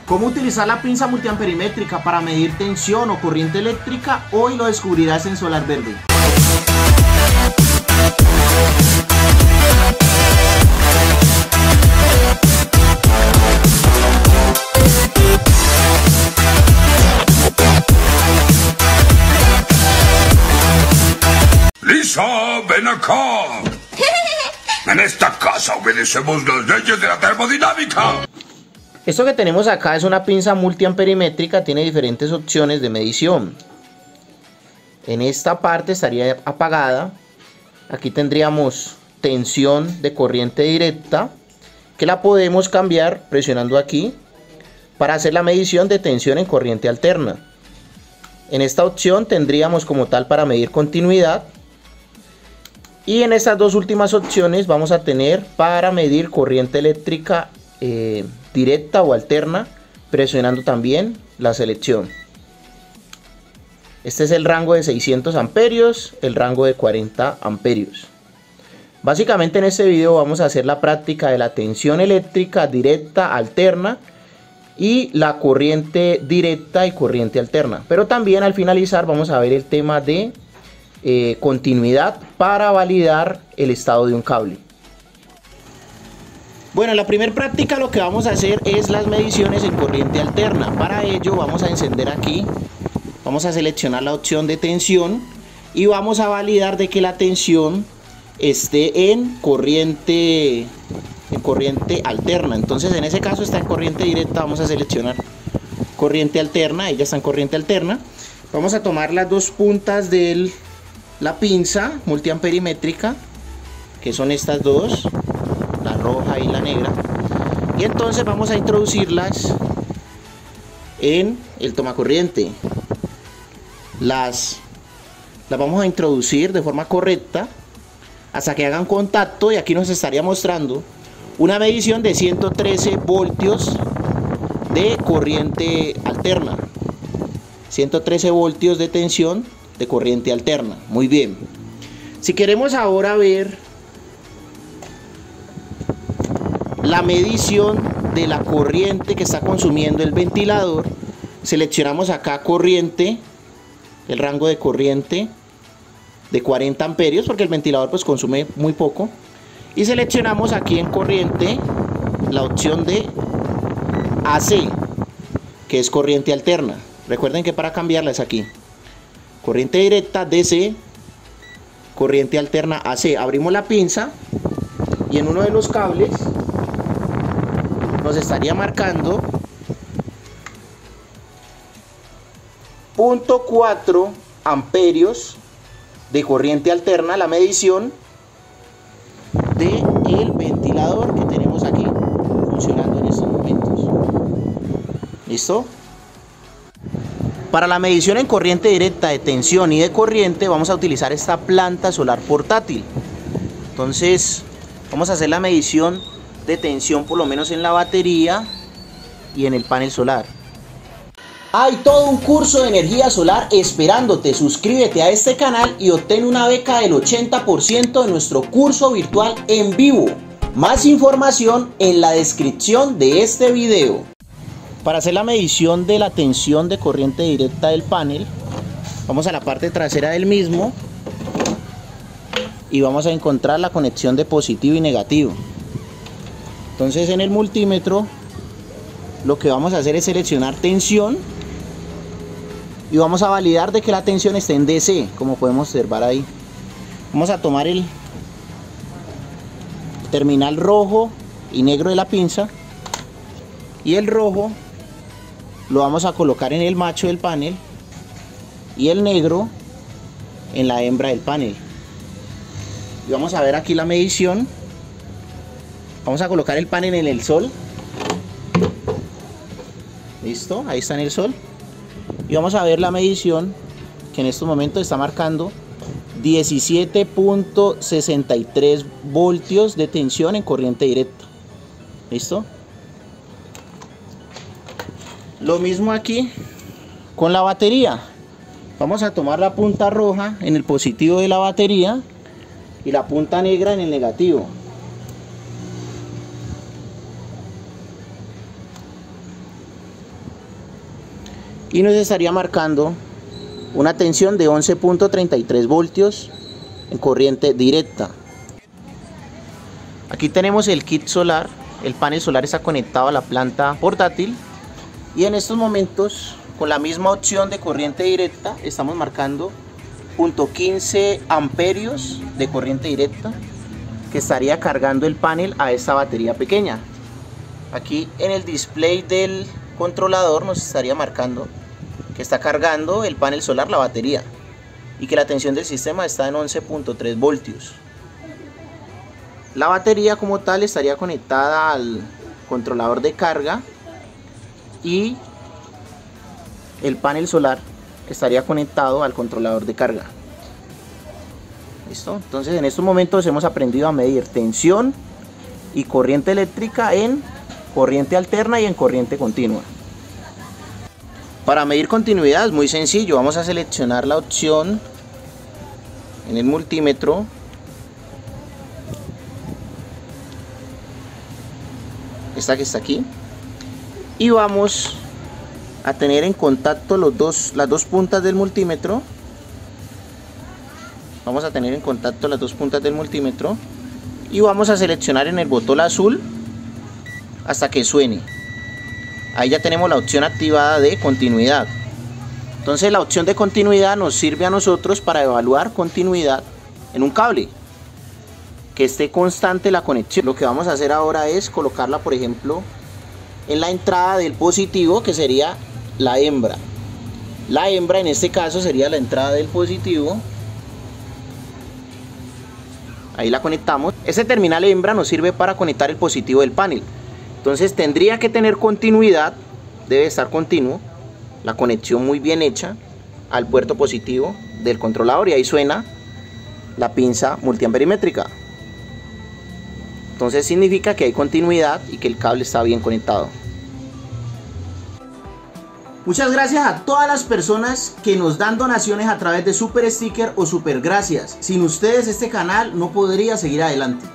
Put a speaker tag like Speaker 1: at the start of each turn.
Speaker 1: ¿Cómo utilizar la pinza multiamperimétrica para medir tensión o corriente eléctrica? Hoy lo descubrirás en Solar Verde.
Speaker 2: Lisa, ven acá. En esta casa obedecemos las leyes de la termodinámica.
Speaker 1: Esto que tenemos acá es una pinza multiamperimétrica, tiene diferentes opciones de medición. En esta parte estaría apagada. Aquí tendríamos tensión de corriente directa, que la podemos cambiar presionando aquí para hacer la medición de tensión en corriente alterna. En esta opción tendríamos como tal para medir continuidad. Y en estas dos últimas opciones vamos a tener para medir corriente eléctrica directa o alterna, presionando también la selección. Este es el rango de 600 amperios, el rango de 40 amperios. Básicamente en este video vamos a hacer la práctica de la tensión eléctrica directa, alterna y la corriente directa y corriente alterna. Pero también al finalizar vamos a ver el tema de continuidad para validar el estado de un cable. Bueno, en la primera práctica lo que vamos a hacer es las mediciones en corriente alterna. Para ello vamos a encender aquí, vamos a seleccionar la opción de tensión y vamos a validar de que la tensión esté en corriente alterna. Entonces en ese caso está en corriente directa, vamos a seleccionar corriente alterna, ella está en corriente alterna. Vamos a tomar las dos puntas de la pinza multiamperimétrica, que son estas dos, la roja y la negra, y entonces vamos a introducirlas en el tomacorriente. Las vamos a introducir de forma correcta hasta que hagan contacto, y aquí nos estaría mostrando una medición de 113 voltios de corriente alterna, 113 voltios de tensión de corriente alterna. Muy bien, si queremos ahora ver la medición de la corriente que está consumiendo el ventilador, seleccionamos acá corriente, el rango de corriente de 40 amperios, porque el ventilador pues consume muy poco, y seleccionamos aquí en corriente la opción de AC, que es corriente alterna. Recuerden que para cambiarla es aquí, corriente directa DC, corriente alterna AC. Abrimos la pinza y en uno de los cables nos estaría marcando 0.4 amperios de corriente alterna, la medición del ventilador que tenemos aquí funcionando en estos momentos. ¿Listo? Para la medición en corriente directa de tensión y de corriente vamos a utilizar esta planta solar portátil. Entonces vamos a hacer la medición de tensión por lo menos en la batería y en el panel solar. Hay todo un curso de energía solar esperándote. Suscríbete a este canal y obtén una beca del 80% de nuestro curso virtual en vivo. Más información en la descripción de este video. Para hacer la medición de la tensión de corriente directa del panel, vamos a la parte trasera del mismo y vamos a encontrar la conexión de positivo y negativo. Entonces en el multímetro lo que vamos a hacer es seleccionar tensión y vamos a validar de que la tensión esté en DC, como podemos observar ahí. Vamos a tomar el terminal rojo y negro de la pinza y el rojo lo vamos a colocar en el macho del panel y el negro en la hembra del panel. Y vamos a ver aquí la medición. Vamos a colocar el panel en el sol. Listo, ahí está en el sol. Y vamos a ver la medición, que en estos momentos está marcando 17.63 voltios de tensión en corriente directa. ¿Listo? Lo mismo aquí con la batería. Vamos a tomar la punta roja en el positivo de la batería y la punta negra en el negativo. y nos estaría marcando una tensión de 11.33 voltios en corriente directa. Aquí tenemos el kit solar. El panel solar está conectado a la planta portátil y en estos momentos, con la misma opción de corriente directa, estamos marcando 0.15 amperios de corriente directa que estaría cargando el panel a esta batería pequeña. Aquí en el display del controlador nos estaría marcando que está cargando el panel solar, la batería, y que la tensión del sistema está en 11.3 voltios. La batería como tal estaría conectada al controlador de carga y el panel solar estaría conectado al controlador de carga. ¿Listo? Entonces en estos momentos hemos aprendido a medir tensión y corriente eléctrica en corriente alterna y en corriente continua. Para medir continuidad es muy sencillo. Vamos a seleccionar la opción en el multímetro. Esta que está aquí. Y vamos a tener en contacto las dos puntas del multímetro. Vamos a tener en contacto las dos puntas del multímetro. Y vamos a seleccionar en el botón azul hasta que suene. Ahí ya tenemos la opción activada de continuidad. Entonces la opción de continuidad nos sirve a nosotros para evaluar continuidad en un cable, que esté constante la conexión. Lo que vamos a hacer ahora es colocarla, por ejemplo, en la entrada del positivo, que sería la hembra. La hembra en este caso sería la entrada del positivo. Ahí la conectamos. Ese terminal hembra nos sirve para conectar el positivo del panel. Entonces tendría que tener continuidad, debe estar continuo, la conexión muy bien hecha al puerto positivo del controlador, y ahí suena la pinza multiamperimétrica. Entonces significa que hay continuidad y que el cable está bien conectado. Muchas gracias a todas las personas que nos dan donaciones a través de Super Sticker o Super Gracias. Sin ustedes este canal no podría seguir adelante.